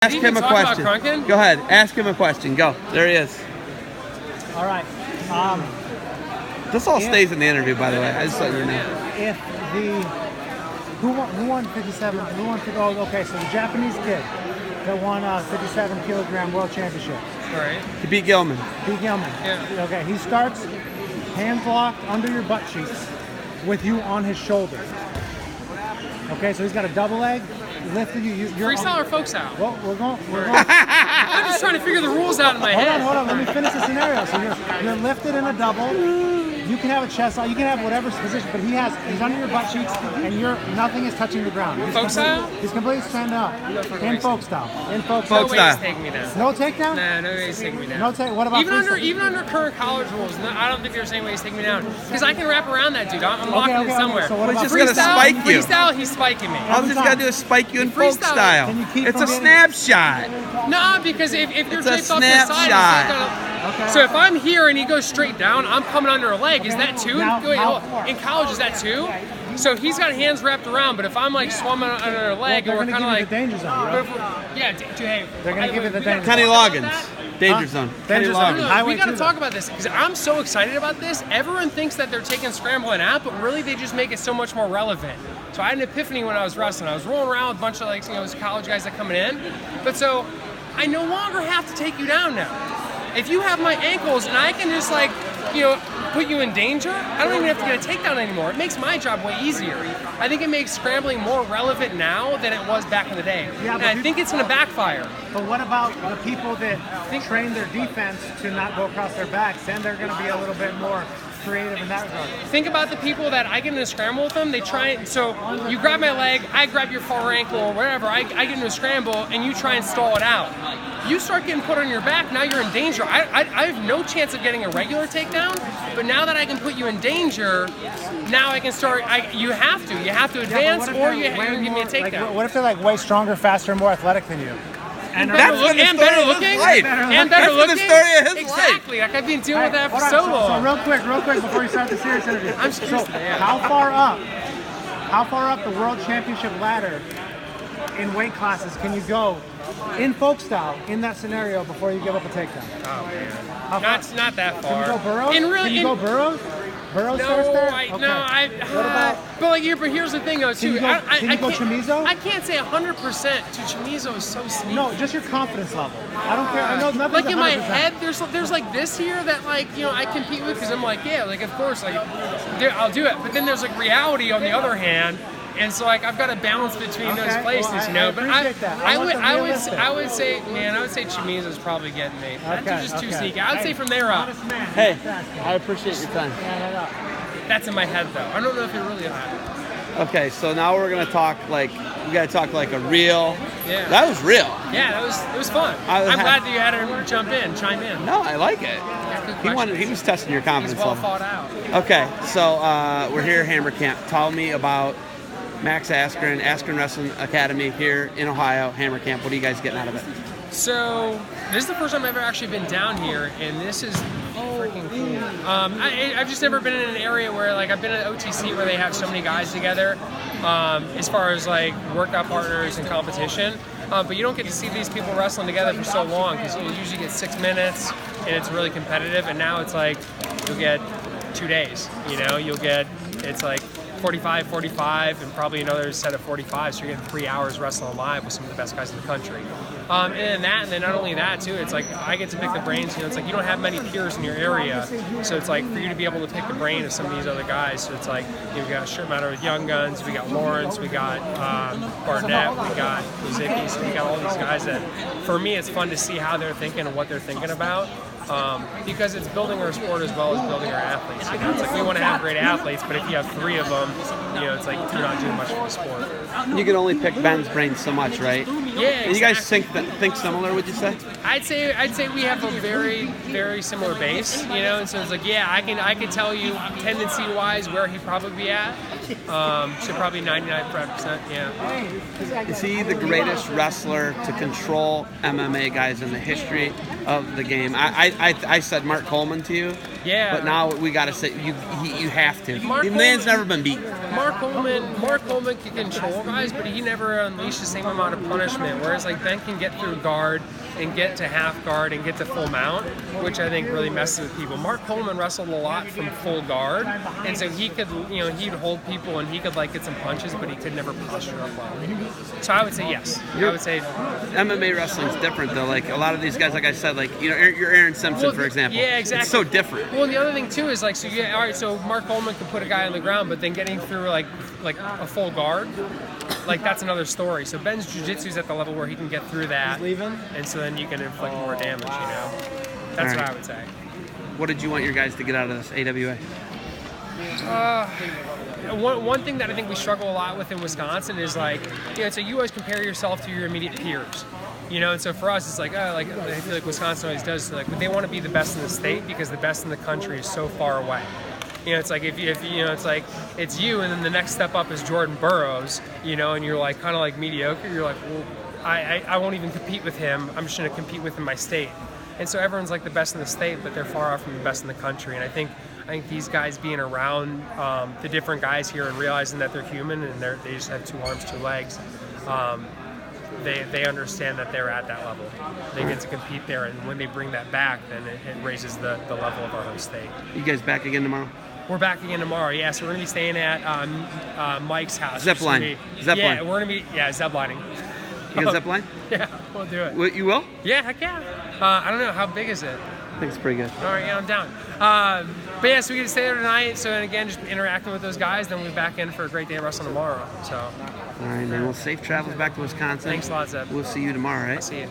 Ask him a question. Go ahead. Ask him a question. Go. There he is. All right. This all stays in the interview, by the way. I just let you know. If who won 57? Who won? Oh, okay. So the Japanese kid that won 57 kilogram world championship. All right. He beat Gilman. Yeah. Okay. He starts hands locked under your butt cheeks with you on his shoulder. Okay. So he's got a double leg. Lifted you. You're freestyle or folk style? Well, we're going. I'm just trying to figure the rules out in my head. Hold on. Let me finish the scenario. So you're lifted in a double. You can have a chest out. You can have whatever position, but he's under your butt cheeks, and nothing is touching the ground. Folk style? He's completely stand up. In folk style. Folk style. Take me down. No takedown? Nah, no way he's taking me down. What about even under current college rules? No, I don't think there's any way he's taking me down because I can wrap around that dude. I'm locking it somewhere. So what about just gonna spike you. Freestyle, he's spiking me. All he's gotta do is spike you in folk style. It's a snapshot. No, because if you're It's a draped off to the side, snapshot. so if I'm here and he goes straight down, I'm coming under a leg. Is that two? In college, is that two? So he's got hands wrapped around, but if I'm like swimming under a leg, well, and we're kind of like the danger zone, right? Hey, they're gonna give you the danger zone. Kenny Loggins, danger zone. Danger zone. No, we gotta talk about this because I'm so excited about this. Everyone thinks that they're taking scrambling out, but really they just make it so much more relevant. So I had an epiphany when I was wrestling. I was rolling around with a bunch of college guys that coming in, but so I no longer have to take you down now. If you have my ankles and I can just put you in danger, I don't even have to get a takedown anymore. It makes my job way easier. I think it makes scrambling more relevant now than it was back in the day. Yeah, and I think it's going to backfire. But what about the people that train their defense to not go across their backs? Then they're going to be a little bit more creative in that regard. Think about the people that I get in a scramble with them. They try, so you grab my leg, I grab your far ankle or whatever, I get into a scramble and you try and stall it out. You start getting put on your back, now you're in danger. I have no chance of getting a regular takedown, but now that I can put you in danger, now I can start, you have to advance or you can give me a takedown. What if they're like way stronger, faster, and more athletic than you? And better looking. And better looking. The story of his exactly. Like I've been dealing with that for so long. So real quick, before you start the serious interview. How far up the world championship ladder in weight classes can you go in folk style in that scenario before you give up a takedown? Oh man, not that far. Can you go Burrows? Can you go Burrows? Burrows starts there? But here's the thing though too. Can you go Chamizo? I can't say 100% to Chamizo is so sneaky. No, just your confidence level. I don't care. I know nothing. Like in my head, there's like this here that I compete with because I'm like of course I'll do it. But then there's like reality on the other hand. And so I've got to balance between those places, But I would say Chamizo's probably getting me. That's just too sneaky. I would say from there up. Hey, I appreciate your time. That's in my head though. I don't know if it really is. Okay, so now we're gonna talk we gotta talk like a real. Yeah. That was real. Yeah, it was fun. I'm glad that you had to chime in. No, I like it. He was testing your confidence level. He's well thought out. Okay, so we're here at Hammer Camp. Tell me about Max Askren, Askren Wrestling Academy here in Ohio, Hammer Camp. What are you guys getting out of it? So this is the first time I've ever actually been down here, and this is freaking cool. I've just never been in an area where I've been at OTC where they have so many guys together as far as workout partners and competition. But you don't get to see these people wrestling together for so long because you usually get 6 minutes and it's really competitive. And now it's you'll get 2 days. You'll get 45, and probably another set of 45, so you're getting 3 hours wrestling live with some of the best guys in the country. And then not only that too, it's I get to pick the brains. It's you don't have many peers in your area, so it's for you to be able to pick the brain of some of these other guys. So it's we've got Shirt Matter with Young Guns, we got Lawrence, we got Barnett, we got Luzicki, so we got all these guys that, for me, it's fun to see how they're thinking and what they're thinking about. Because it's building our sport as well as building our athletes. It's we want to have great athletes, but if you have 3 of them, it's you're not doing much for the sport. You can only pick Ben's brain so much, right? Yeah. Exactly. You guys think similar? Would you say? I'd say we have a very, very similar base. And so it's I can tell you tendency-wise where he'd probably be at. So probably 99%. Yeah. Is he the greatest wrestler to control MMA guys in the history of the game? I said Mark Coleman to you. Yeah. But now we got to say you have to. Mark The man's Coleman- never been beat. Mark Coleman can control guys, but he never unleashed the same amount of punishment. Whereas like Ben can get through guard and get to half guard and get to full mount, which I think really messes with people. Mark Coleman wrestled a lot from full guard, and so he could, he'd hold people and he could like get some punches, but he could never posture up well. So I would say yes. I would say MMA wrestling's different though. Like a lot of these guys, like I said, like your Aaron Simpson, for example. Yeah, exactly. It's so different. Well, and the other thing too is like, so all right, so Mark Coleman could put a guy on the ground, but then getting through like a full guard, like that's another story. So Ben's jiu-jitsu's at the level where he can get through that, and so then you can inflict more damage. That's what I would say. What did you want your guys to get out of this AWA? One thing that I think we struggle a lot with in Wisconsin is like, so you always compare yourself to your immediate peers. And so for us, it's like, I feel like Wisconsin always does. So like, they want to be the best in the state because the best in the country is so far away. It's like if it's like it's you, and then the next step up is Jordan Burroughs, and you're like kind of like mediocre. You're like, well, I won't even compete with him. I'm just going to compete with in my state. And so everyone's like the best in the state, but they're far off from the best in the country. And I think these guys being around the different guys here and realizing that they're human and they just have 2 arms, 2 legs. They understand that they're at that level. They get to compete there, and when they bring that back, then it raises the level of our home state. You guys back again tomorrow? We're back again tomorrow, yeah. So we're going to be staying at Mike's house. Zipline. Yeah, we're going to be, ziplining. You gonna zipline? Yeah, we'll do it. You will? Yeah, heck yeah. I don't know, how big is it? I think it's pretty good. All right, yeah, I'm down. But yeah, so we get to stay there tonight. So, and again, just interacting with those guys. Then we'll be back in for a great day of wrestling tomorrow. So. All right, man. Well, safe travels back to Wisconsin. Thanks a lot, Zeb. We'll see you tomorrow, right? I'll see you.